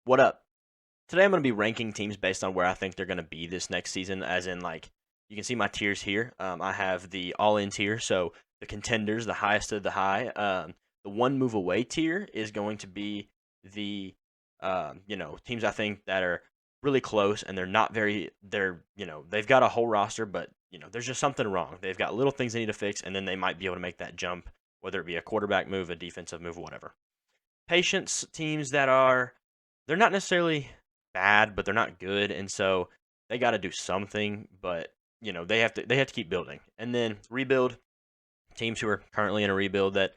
What up? Today I'm going to be ranking teams based on where I think they're going to be this next season, as in, like, you can see my tiers here. I have the all in tier, so the contenders, the highest of the high. The one move away tier is going to be the, teams I think that are really close and they've got a whole roster, but, there's just something wrong. They've got little things they need to fix, and then they might be able to make that jump, whether it be a quarterback move, a defensive move, whatever. Patience teams they're not necessarily bad, but they're not good, and so they got to do something. But they have to keep building, and then rebuild teams who are currently in a rebuild that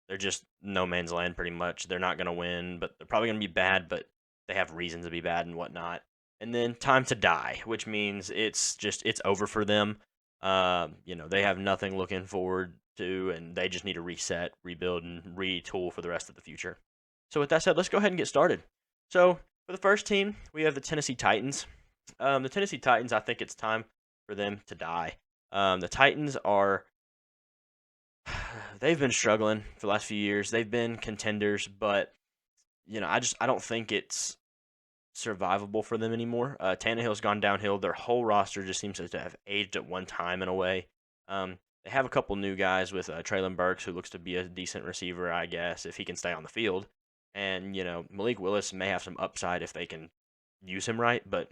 they're just no man's land pretty much. They're not going to win, but they're probably going to be bad, but they have reasons to be bad and whatnot. And then time to die, which means it's over for them. They have nothing looking forward to, and they just need to reset, rebuild, and retool for the rest of the future. So with that said, let's go ahead and get started. So for the first team, we have the Tennessee Titans. The Tennessee Titans, I think it's time for them to die. The Titans are they've been struggling for the last few years. They've been contenders, but I don't think it's survivable for them anymore. Tannehill's gone downhill. Their whole roster just seems to have aged at one time in a way. They have a couple new guys with Traylon Burks, who looks to be a decent receiver, I guess, if he can stay on the field. And, Malik Willis may have some upside if they can use him right. But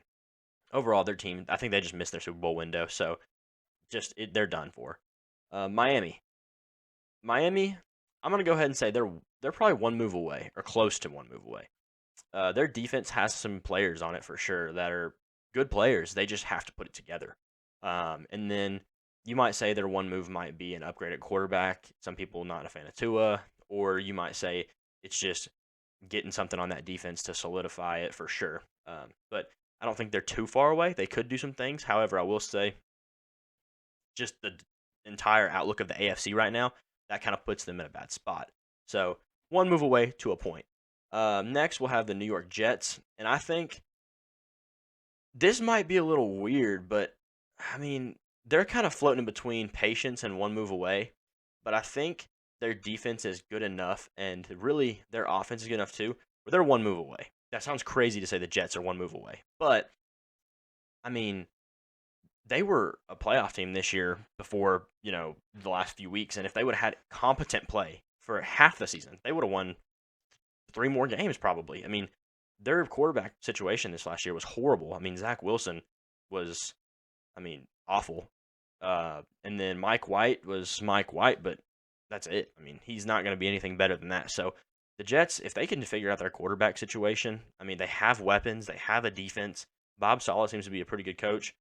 overall, their team, I think they just missed their Super Bowl window. So they're done for. Miami. Miami, I'm going to go ahead and say they're probably one move away or close to one move away. Their defense has some players on it for sure that are good players. They just have to put it together. And then you might say their one move might be an upgraded quarterback. Some people not a fan of Tua, or you might say it's just getting something on that defense to solidify it for sure. But I don't think they're too far away. They could do some things. However, I will say just the entire outlook of the AFC right now, that kind of puts them in a bad spot. So one move away to a point. Next, we'll have the New York Jets. And I think this might be a little weird, but I mean, they're kind of floating in between patience and one move away. But I think their defense is good enough, and really their offense is good enough too, where they're one move away. That sounds crazy to say the Jets are one move away. But, I mean, they were a playoff team this year before, the last few weeks. And if they would have had competent play for half the season, they would have won 3 more games probably. I mean, their quarterback situation this last year was horrible. I mean, Zach Wilson was, awful. And then Mike White was Mike White, but that's it. I mean, he's not going to be anything better than that. So the Jets, if they can figure out their quarterback situation, they have weapons, they have a defense. Bob Saleh seems to be a pretty good coach.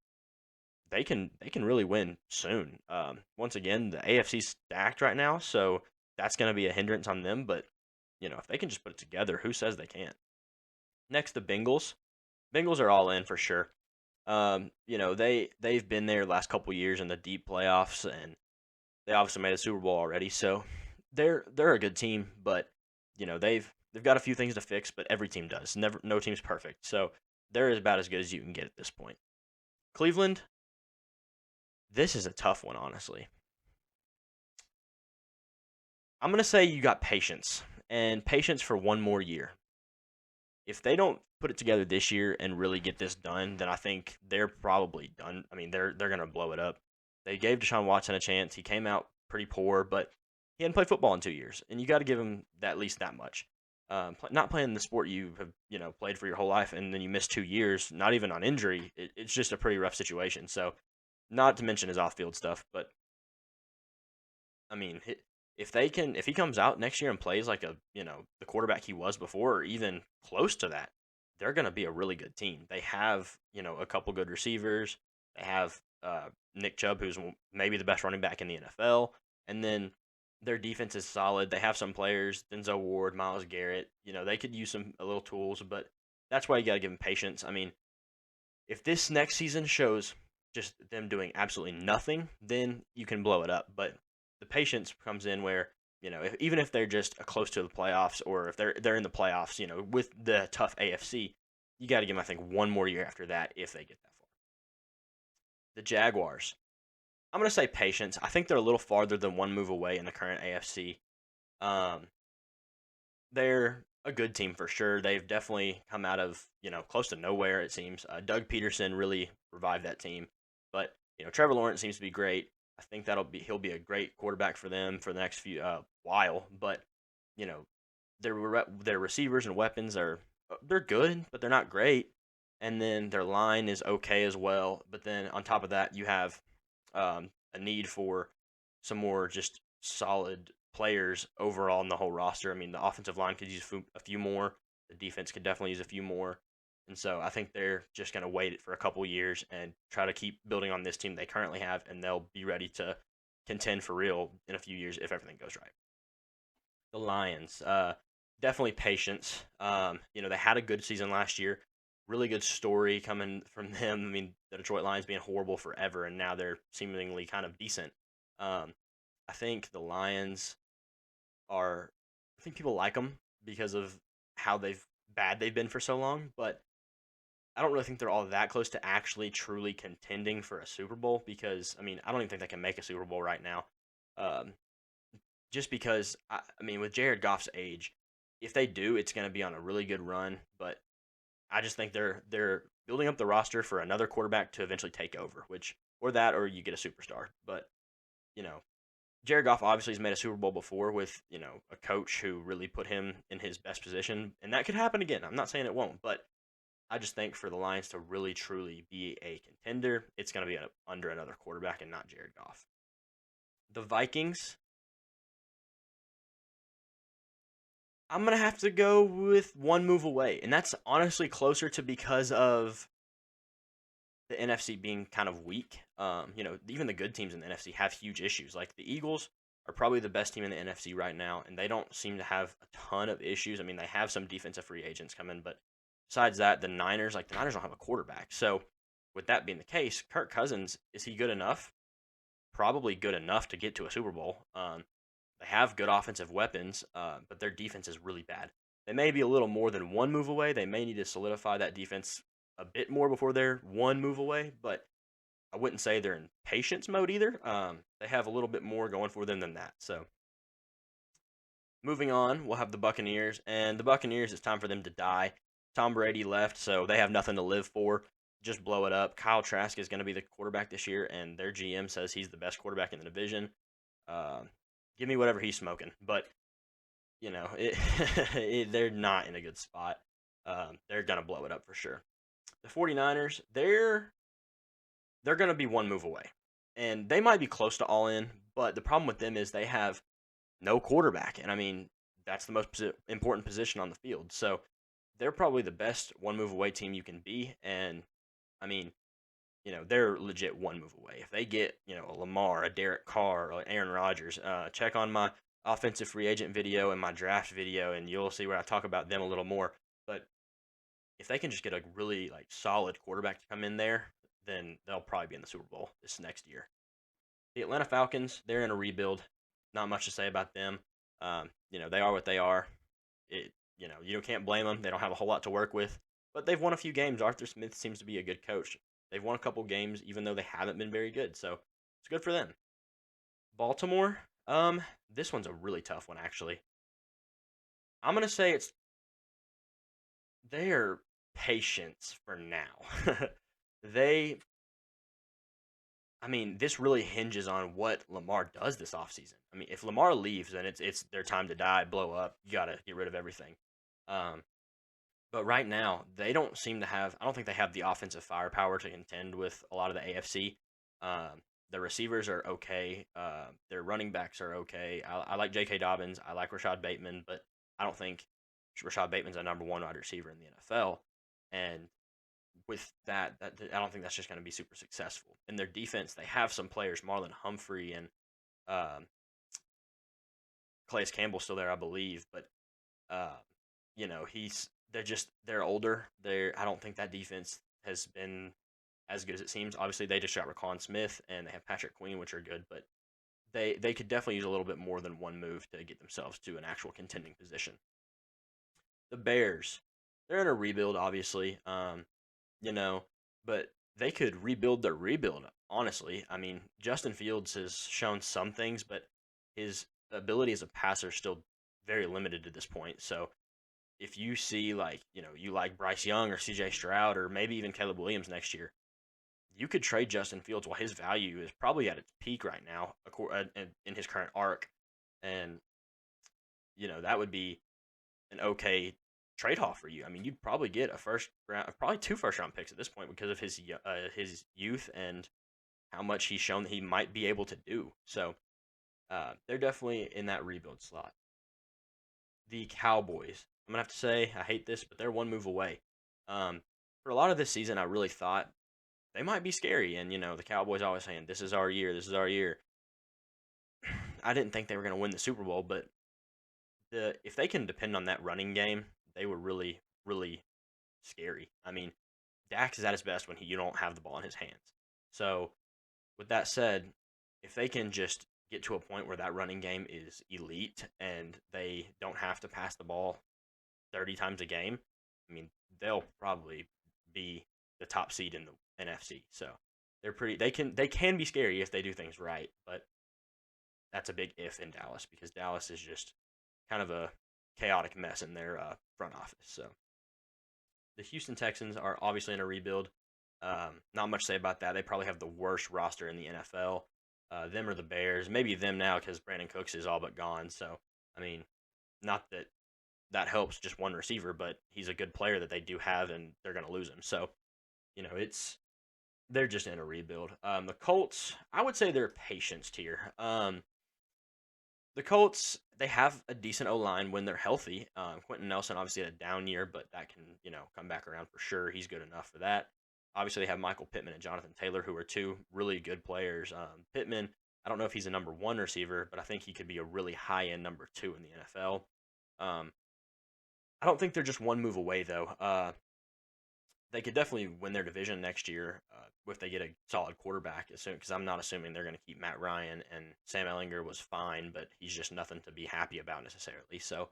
They can really win soon. Once again, the AFC's stacked right now, so that's going to be a hindrance on them. But if they can just put it together, who says they can't? Next, the Bengals. Bengals are all in for sure. They've been there the last couple years in the deep playoffs, and they obviously made a Super Bowl already. So they're a good team, but they've got a few things to fix, but every team does. No team's perfect, so they're about as good as you can get at this point. Cleveland. This is a tough one, honestly. I'm gonna say you got patience, and patience for one more year. If they don't put it together this year and really get this done, then I think they're probably done. They're gonna blow it up. They gave Deshaun Watson a chance. He came out pretty poor, but he hadn't played football in 2 years, and you got to give him at least that much. Not playing the sport you have played for your whole life, and then you miss 2 years, not even on injury. It's just a pretty rough situation. So, not to mention his off-field stuff, but I mean, if he comes out next year and plays like the quarterback he was before, or even close to that, they're going to be a really good team. They have a couple good receivers. They have Nick Chubb, who's maybe the best running back in the NFL, and then their defense is solid. They have some players, Denzel Ward, Myles Garrett. They could use a little tools, but that's why you got to give them patience. If this next season shows just them doing absolutely nothing, then you can blow it up. But the patience comes in where even if they're just close to the playoffs, or if they're in the playoffs, with the tough AFC, you got to give them, I think, one more year after that if they get that far. The Jaguars. I'm going to say patience. I think they're a little farther than one move away in the current AFC. They're a good team for sure. They've definitely come out of, close to nowhere, it seems. Doug Peterson really revived that team. But, Trevor Lawrence seems to be great. I think he'll be a great quarterback for them for the next few while. But, you know, their receivers and weapons they're good, but they're not great. And then their line is okay as well. But then on top of that, you have a need for some more just solid players overall in the whole roster. I mean, the offensive line could use a few more. The defense could definitely use a few more. And so I think they're just going to wait it for a couple years and try to keep building on this team they currently have, and they'll be ready to contend for real in a few years if everything goes right. The Lions, definitely patience. They had a good season last year. Really good story coming from them. I mean, the Detroit Lions being horrible forever, and now they're seemingly kind of decent. I think the Lions I think people like them because of how bad they've been for so long, but I don't really think they're all that close to actually truly contending for a Super Bowl because, I mean, I don't even think they can make a Super Bowl right now. Um, just because, I mean, with Jared Goff's age, if they do, it's going to be on a really good run, but I just think they're building up the roster for another quarterback to eventually take over, or you get a superstar. But, you know, Jared Goff obviously has made a Super Bowl before with, a coach who really put him in his best position, and that could happen again. I'm not saying it won't, but I just think for the Lions to really truly be a contender, it's going to be under another quarterback and not Jared Goff. The Vikings, I'm going to have to go with one move away, and that's honestly closer to because of the NFC being kind of weak. Even the good teams in the NFC have huge issues. Like the Eagles are probably the best team in the NFC right now, and they don't seem to have a ton of issues. I mean, they have some defensive free agents come in, but besides that, the Niners don't have a quarterback. So, with that being the case, Kirk Cousins, is he good enough? Probably good enough to get to a Super Bowl. They have good offensive weapons, but their defense is really bad. They may be a little more than one move away. They may need to solidify that defense a bit more before they're one move away, but I wouldn't say they're in patience mode either. They have a little bit more going for them than that. So, moving on, we'll have the Buccaneers, and the Buccaneers, it's time for them to die. Tom Brady left, so they have nothing to live for. Just blow it up. Kyle Trask is going to be the quarterback this year, and their GM says he's the best quarterback in the division. Uh, Give me whatever he's smoking, but they're not in a good spot. They're going to blow it up for sure. The 49ers, they're going to be one move away. And they might be close to all in, but the problem with them is they have no quarterback. And I mean, that's the most important position on the field. So they're probably the best one move away team you can be. And I mean, they're legit one move away. If they get, a Lamar, a Derek Carr, or Aaron Rodgers, check on my offensive free agent video and my draft video, and you'll see where I talk about them a little more. But if they can just get a really solid quarterback to come in there, then they'll probably be in the Super Bowl this next year. The Atlanta Falcons, they're in a rebuild. Not much to say about them. They are what they are. You can't blame them. They don't have a whole lot to work with, but they've won a few games. Arthur Smith seems to be a good coach. They've won a couple games, even though they haven't been very good. So it's good for them. Baltimore, this one's a really tough one, actually. I'm gonna say it's their patience for now. they, I mean, this really hinges on what Lamar does this offseason. I mean, if Lamar leaves, then it's their time to die, blow up. You gotta get rid of everything. Um, But right now, they don't seem to have. I don't think they have the offensive firepower to contend with a lot of the AFC. The receivers are okay. Their running backs are okay. I like J.K. Dobbins. I like Rashad Bateman, but I don't think Rashad Bateman's a number one wide receiver in the NFL. And with that, I don't think that's just going to be super successful. In their defense, they have some players, Marlon Humphrey and um, Calais Campbell's still there, I believe, but uh, they're older. I don't think that defense has been as good as it seems. Obviously, they just got Raquan Smith and they have Patrick Queen, which are good, but they could definitely use a little bit more than one move to get themselves to an actual contending position. The Bears, they're in a rebuild, obviously, but they could rebuild their rebuild. Honestly, I mean, Justin Fields has shown some things, but his ability as a passer is still very limited to this point. So if you see like you like Bryce Young or C.J. Stroud or maybe even Caleb Williams next year, you could trade Justin Fields while his value is probably at its peak right now, in his current arc, and that would be an okay trade off for you. I mean, you'd probably get a first round, probably 2 first-round picks at this point because of his youth and how much he's shown that he might be able to do. So they're definitely in that rebuild slot. The Cowboys, I'm gonna have to say, I hate this, but they're one move away. For a lot of this season, I really thought they might be scary, and the Cowboys always saying, "This is our year. This is our year." I didn't think they were gonna win the Super Bowl, but if they can depend on that running game, they were really, really scary. I mean, Dak is at his best when you don't have the ball in his hands. So, with that said, if they can just get to a point where that running game is elite and they don't have to pass the ball 30 times a game, I mean, they'll probably be the top seed in the NFC. So, they can be scary if they do things right, but that's a big if in Dallas because Dallas is just kind of a chaotic mess in their front office. So the Houston Texans are obviously in a rebuild. Not much to say about that. They probably have the worst roster in the NFL. Them or the Bears. Maybe them now because Brandon Cooks is all but gone. So, I mean, not that that helps just one receiver, but he's a good player that they do have, and they're going to lose him. So, they're just in a rebuild. The Colts, I would say they're patience tier. The Colts, they have a decent O-line when they're healthy. Quentin Nelson obviously had a down year, but that can, come back around for sure. He's good enough for that. Obviously, they have Michael Pittman and Jonathan Taylor, who are 2 really good players. Pittman, I don't know if he's a number 1 receiver, but I think he could be a really high-end number 2 in the NFL. I don't think they're just one move away, though. They could definitely win their division next year if they get a solid quarterback. Because I'm not assuming they're going to keep Matt Ryan, and Sam Ehlinger was fine, but he's just nothing to be happy about necessarily. So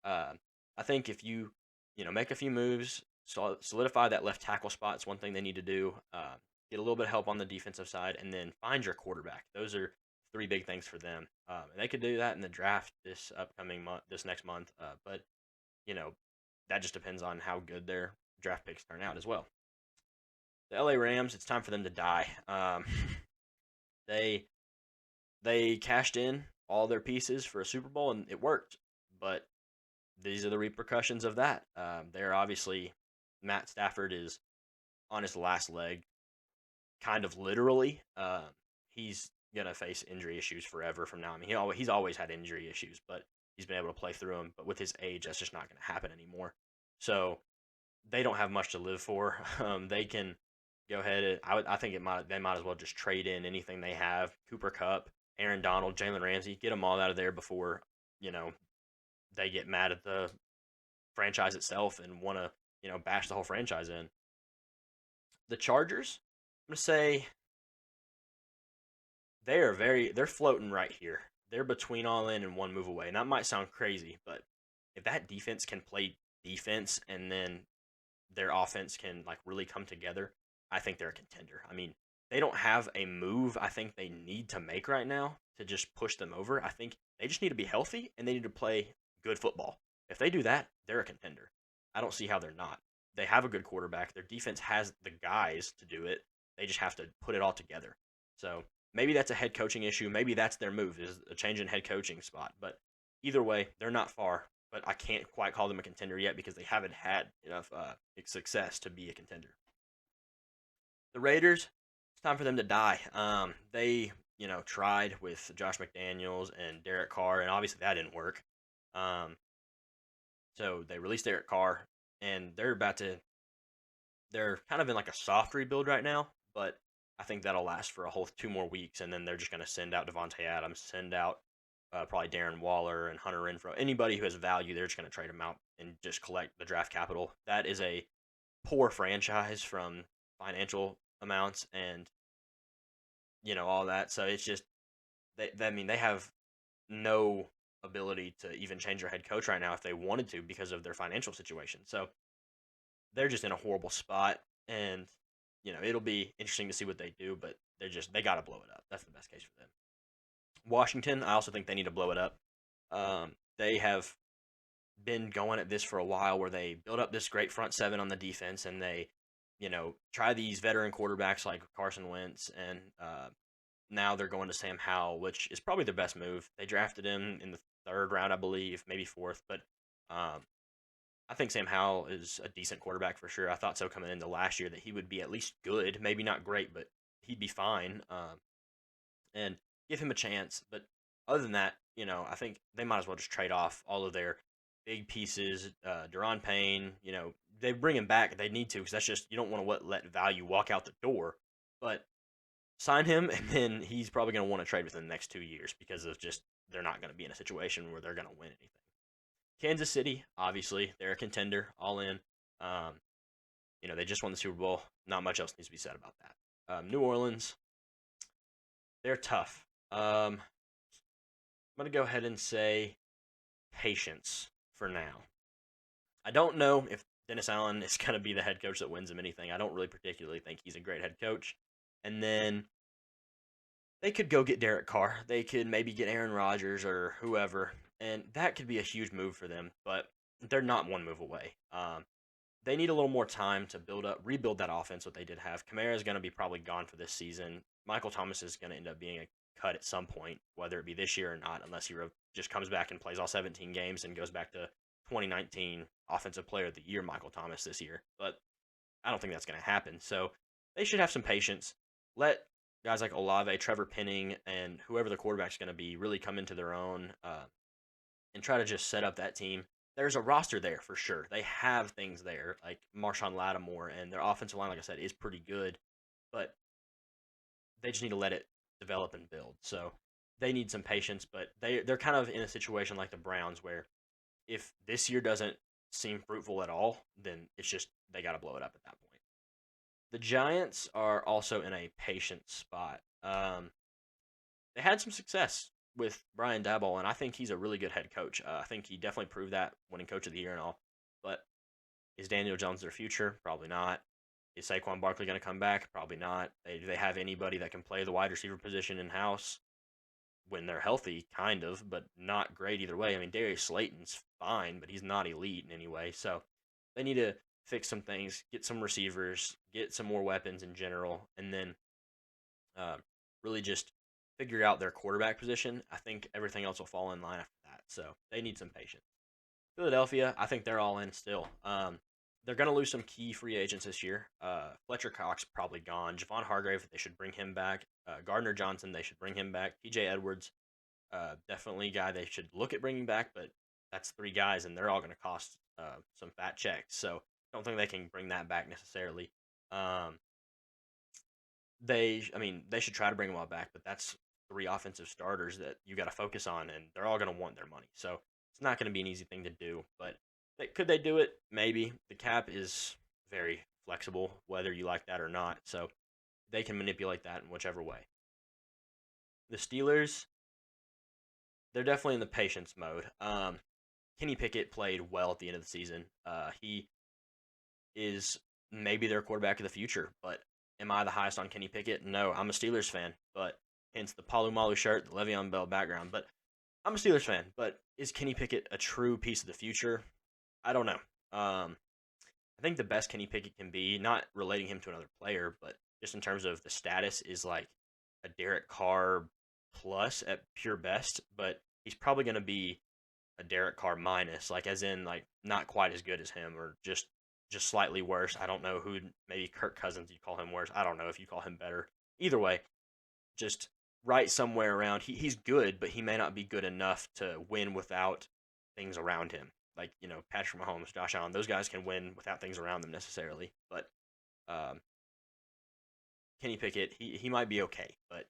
I think if you make a few moves, solidify that left tackle spot. It's one thing they need to do. Get a little bit of help on the defensive side, and then find your quarterback. Those are 3 big things for them. And they could do that in the draft this upcoming month, this next month. But that just depends on how good their draft picks turn out as well. The LA Rams, it's time for them to die. They cashed in all their pieces for a Super Bowl, and it worked. But these are the repercussions of that. They're obviously, Matt Stafford is on his last leg, kind of literally. He's gonna face injury issues forever from now. I mean, he's always had injury issues, but he's been able to play through them. But with his age, that's just not going to happen anymore. So they don't have much to live for. They can go ahead and I think they might as well just trade in anything they have. Cooper Kupp, Aaron Donald, Jalen Ramsey, get them all out of there before they get mad at the franchise itself and want to bash the whole franchise in. The Chargers, I'm gonna say they're floating right here. They're between all in and one move away. And that might sound crazy, but if that defense can play defense and then their offense can really come together, I think they're a contender. I mean, they don't have a move I think they need to make right now to just push them over. I think they just need to be healthy and they need to play good football. If they do that, they're a contender. I don't see how they're not. They have a good quarterback. Their defense has the guys to do it. They just have to put it all together. So maybe that's a head coaching issue. Maybe that's their move, is a change in head coaching spot. But either way, they're not far. But I can't quite call them a contender yet because they haven't had enough success to be a contender. The Raiders, it's time for them to die. They, tried with Josh McDaniels and Derek Carr, and obviously that didn't work. So they released Derek Carr, and they're kind of in a soft rebuild right now, but I think that'll last for a whole 2 more weeks, and then they're just going to send out Devontae Adams, send out probably Darren Waller and Hunter Renfrow. Anybody who has value, they're just going to trade them out and just collect the draft capital. That is a poor franchise from financial amounts and all that. So it's just they have no ability to even change their head coach right now if they wanted to because of their financial situation. So they're just in a horrible spot, and it'll be interesting to see what they do, but they got to blow it up. That's the best case for them. Washington, I also think they need to blow it up. They have been going at this for a while where they build up this great front seven on the defense and they, try these veteran quarterbacks like Carson Wentz and now they're going to Sam Howell, which is probably their best move. They drafted him in the third round, I believe, maybe fourth, but um, I think Sam Howell is a decent quarterback for sure. I thought so coming into last year that he would be at least good, maybe not great, but he'd be fine. And give him a chance. But other than that, I think they might as well just trade off all of their big pieces. Deron Payne, they bring him back. They need to because that's just you don't want to let value walk out the door. But sign him, and then he's probably going to want to trade within the next 2 years because of just they're not going to be in a situation where they're going to win anything. Kansas City, obviously, they're a contender, all in. Um, they just won the Super Bowl. Not much else needs to be said about that. New Orleans, they're tough. I'm going to go ahead and say patience for now. I don't know if Dennis Allen is going to be the head coach that wins them anything. I don't really particularly think he's a great head coach. And then they could go get Derek Carr. They could maybe get Aaron Rodgers or whoever, and that could be a huge move for them. But they're not one move away. They need a little more time to rebuild that offense. What they did have, Kamara is going to be probably gone for this season. Michael Thomas is going to end up being a cut at some point, whether it be this year or not, unless he just comes back and plays all 17 games and goes back to 2019 Offensive Player of the Year Michael Thomas this year. But I don't think that's going to happen. So they should have some patience. Let guys like Olave, Trevor Penning, and whoever the quarterback's going to be really come into their own and try to just set up that team. There's a roster there for sure. They have things there like Marshawn Lattimore, and their offensive line, like I said, is pretty good. But they just need to let it develop and build. So they need some patience, but they're kind of in a situation like the Browns where if this year doesn't seem fruitful at all, then it's just they got to blow it up at that point. The Giants are also in a patient spot. They had some success with Brian Daboll, and I think he's a really good head coach. I think he definitely proved that winning Coach of the Year and all. But is Daniel Jones their future? Probably not. Is Saquon Barkley going to come back? Probably not. Do they have anybody that can play the wide receiver position in-house when they're healthy? Kind of, but not great either way. I mean, Darius Slayton's fine, but he's not elite in any way. So they need to fix some things, get some receivers, get some more weapons in general, and then really just figure out their quarterback position. I think everything else will fall in line after that. So they need some patience. Philadelphia, I think they're all in still. They're going to lose some key free agents this year. Fletcher Cox probably gone. Javon Hargrave, they should bring him back. Gardner Johnson, they should bring him back. TJ Edwards, definitely a guy they should look at bringing back, but that's three guys, and they're all going to cost some fat checks. So I don't think they can bring that back necessarily. They should try to bring them all back, but that's three offensive starters that you got to focus on, and they're all going to want their money. So it's not going to be an easy thing to do, but could they do it? Maybe. The cap is very flexible, whether you like that or not, so they can manipulate that in whichever way. The Steelers, they're definitely in the patience mode. Kenny Pickett played well at the end of the season. He is maybe their quarterback of the future, but am I the highest on Kenny Pickett? No, I'm a Steelers fan, but hence the Palu shirt, the Le'Veon Bell background. But I'm a Steelers fan, but is Kenny Pickett a true piece of the future? I don't know. I think the best Kenny Pickett can be, not relating him to another player, but just in terms of the status, is like a Derek Carr plus at pure best, but he's probably going to be a Derek Carr minus, like as in like not quite as good as him or just slightly worse. I don't know who, maybe Kirk Cousins, you call him worse. I don't know if you call him better. Either way, just right somewhere around. He's good, but he may not be good enough to win without things around him. Like, Patrick Mahomes, Josh Allen, those guys can win without things around them necessarily. But Kenny Pickett, he might be okay, but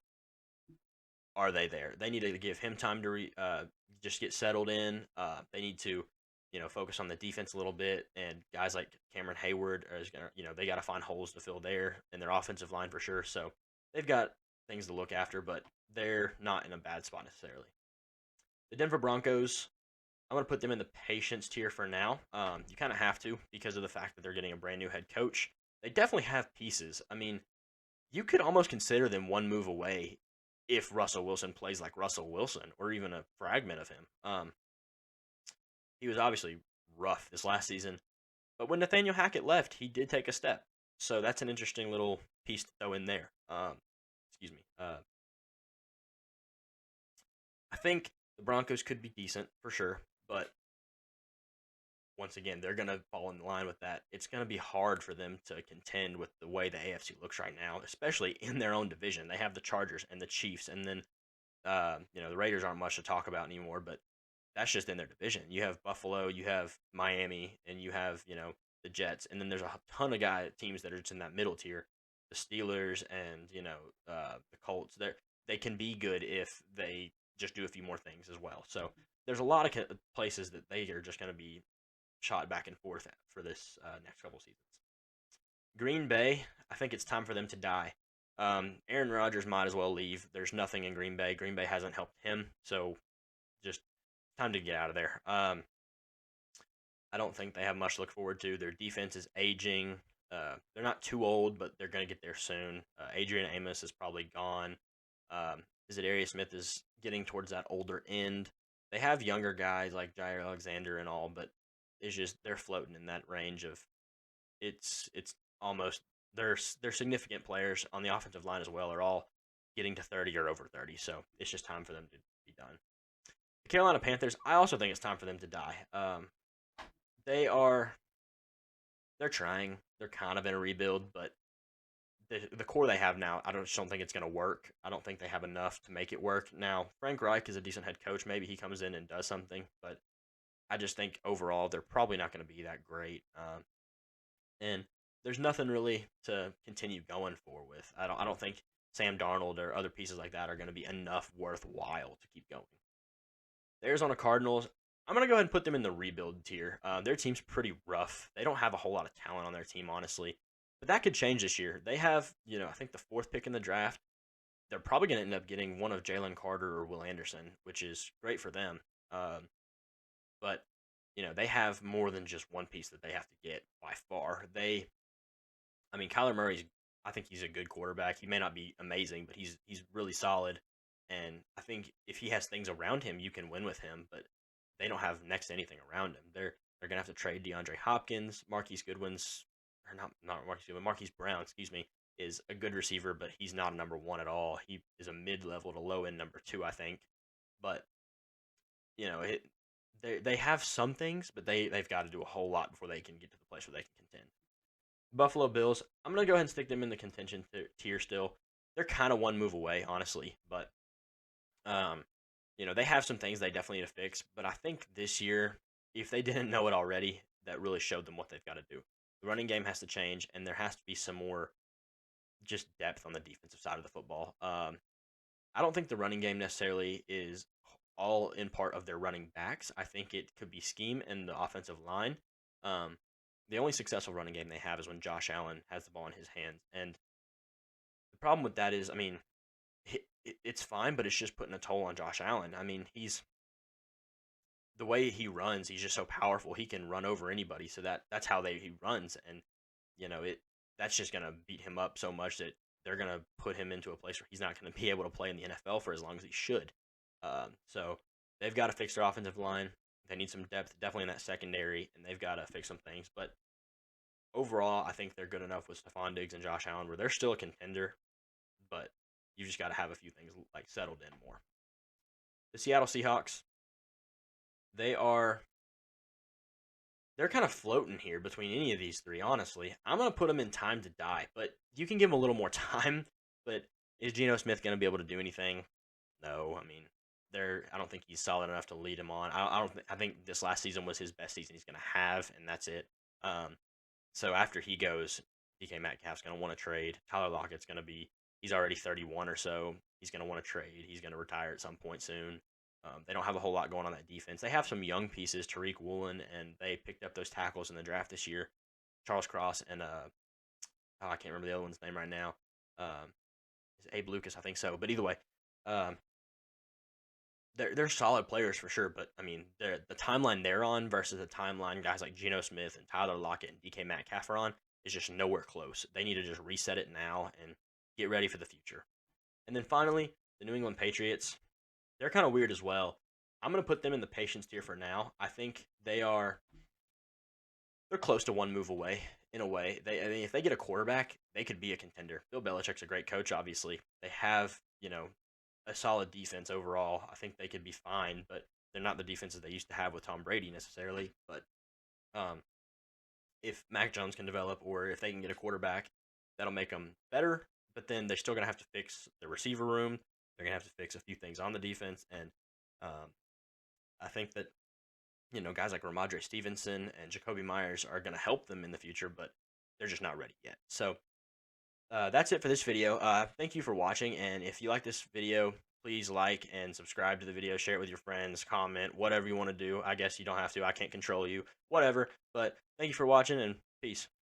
are they there? They need to give him time to just get settled in. They need to, focus on the defense a little bit. And guys like Cameron Hayward is gonna, they got to find holes to fill there in their offensive line for sure. So they've got things to look after, but they're not in a bad spot necessarily. The Denver Broncos, I'm going to put them in the patience tier for now. You kind of have to because of the fact that they're getting a brand new head coach. They definitely have pieces. I mean, you could almost consider them one move away if Russell Wilson plays like Russell Wilson or even a fragment of him. he was obviously rough this last season. But when Nathaniel Hackett left, he did take a step. So that's an interesting little piece to throw in there. Excuse me. I think the Broncos could be decent for sure, but once again, they're going to fall in line with that. It's going to be hard for them to contend with the way the AFC looks right now, especially in their own division. They have the Chargers and the Chiefs, and then the Raiders aren't much to talk about anymore, but that's just in their division. You have Buffalo, you have Miami, and you have the Jets, and then there's a ton of teams that are just in that middle tier, the Steelers and the Colts. They can be good if they just do a few more things as well. So there's a lot of places that they are just going to be shot back and forth at for this next couple seasons. Green Bay, I think it's time for them to die. Aaron Rodgers might as well leave. There's nothing in Green Bay. Green Bay hasn't helped him, so just time to get out of there. I don't think they have much to look forward to. Their defense is aging. They're not too old, but they're going to get there soon. Adrian Amos is probably gone. Zadarius Smith is getting towards that older end. They have younger guys like Jair Alexander and all, but it's just they're floating in that range of it's almost they're significant players on the offensive line as well are all getting to 30 or over 30, so it's just time for them to be done. The Carolina Panthers, I also think it's time for them to die. They're trying. They're kind of in a rebuild, but the core they have now, I just don't think it's going to work. I don't think they have enough to make it work. Now, Frank Reich is a decent head coach. Maybe he comes in and does something, but I just think overall they're probably not going to be that great. And there's nothing really to continue going for with. I don't think Sam Darnold or other pieces like that are going to be enough worthwhile to keep going. The Arizona Cardinals, I'm going to go ahead and put them in the rebuild tier. Their team's pretty rough. They don't have a whole lot of talent on their team, honestly. But that could change this year. They have, I think the 4th pick in the draft. They're probably going to end up getting one of Jalen Carter or Will Anderson, which is great for them. But, they have more than just one piece that they have to get by far. Kyler Murray's, I think he's a good quarterback. He may not be amazing, but he's really solid. And I think if he has things around him, you can win with him. But they don't have next to anything around him. They're going to have to trade DeAndre Hopkins. Marquise Brown, is a good receiver, but he's not a number 1 at all. He is a mid-level to low-end number 2, I think. But, they have some things, but they've got to do a whole lot before they can get to the place where they can contend. Buffalo Bills, I'm going to go ahead and stick them in the contention tier still. They're kind of one move away, honestly, but they have some things they definitely need to fix, but I think this year, if they didn't know it already, that really showed them what they've got to do. The running game has to change, and there has to be some more just depth on the defensive side of the football. I don't think the running game necessarily is all in part of their running backs. I think it could be scheme and the offensive line. The only successful running game they have is when Josh Allen has the ball in his hands, and the problem with that is, it's fine, but it's just putting a toll on Josh Allen. The way he runs, he's just so powerful. He can run over anybody, so that's how he runs, and that's just gonna beat him up so much that they're gonna put him into a place where he's not gonna be able to play in the NFL for as long as he should. So they've got to fix their offensive line. They need some depth, definitely in that secondary, and they've got to fix some things. But overall, I think they're good enough with Stephon Diggs and Josh Allen where they're still a contender, but you just got to have a few things settled in more. The Seattle Seahawks, they're kind of floating here between any of these three, honestly. I'm going to put them in time to die, but you can give them a little more time. But is Geno Smith going to be able to do anything? No. I don't think he's solid enough to lead him on. I think this last season was his best season he's going to have, and that's it. So after he goes, DK Metcalf's going to want to trade. Tyler Lockett's going to he's already 31 or so. He's going to want to trade. He's going to retire at some point soon. They don't have a whole lot going on that defense. They have some young pieces, Tariq Woolen, and they picked up those tackles in the draft this year. Charles Cross and I can't remember the other one's name right now. Is Abe Lucas, I think so. But either way, they're solid players for sure. But the timeline they're on versus the timeline guys like Geno Smith and Tyler Lockett and DK Metcalf are on is just nowhere close. They need to just reset it now and get ready for the future. And then finally, the New England Patriots. They're kind of weird as well. I'm going to put them in the patience tier for now. I think they're close to one move away in a way. I mean, if they get a quarterback, they could be a contender. Bill Belichick's a great coach, obviously. They have, a solid defense overall. I think they could be fine, but they're not the defenses they used to have with Tom Brady necessarily. But um, if Mac Jones can develop or if they can get a quarterback, that'll make them better. But then they're still going to have to fix the receiver room. They're going to have to fix a few things on the defense. And um, I think that, guys like Ramondre Stevenson and Jacoby Myers are going to help them in the future, but they're just not ready yet. So that's it for this video. Thank you for watching. And if you like this video, please like and subscribe to the video, share it with your friends, comment, whatever you want to do. I guess you don't have to. I can't control you, whatever. But thank you for watching and peace.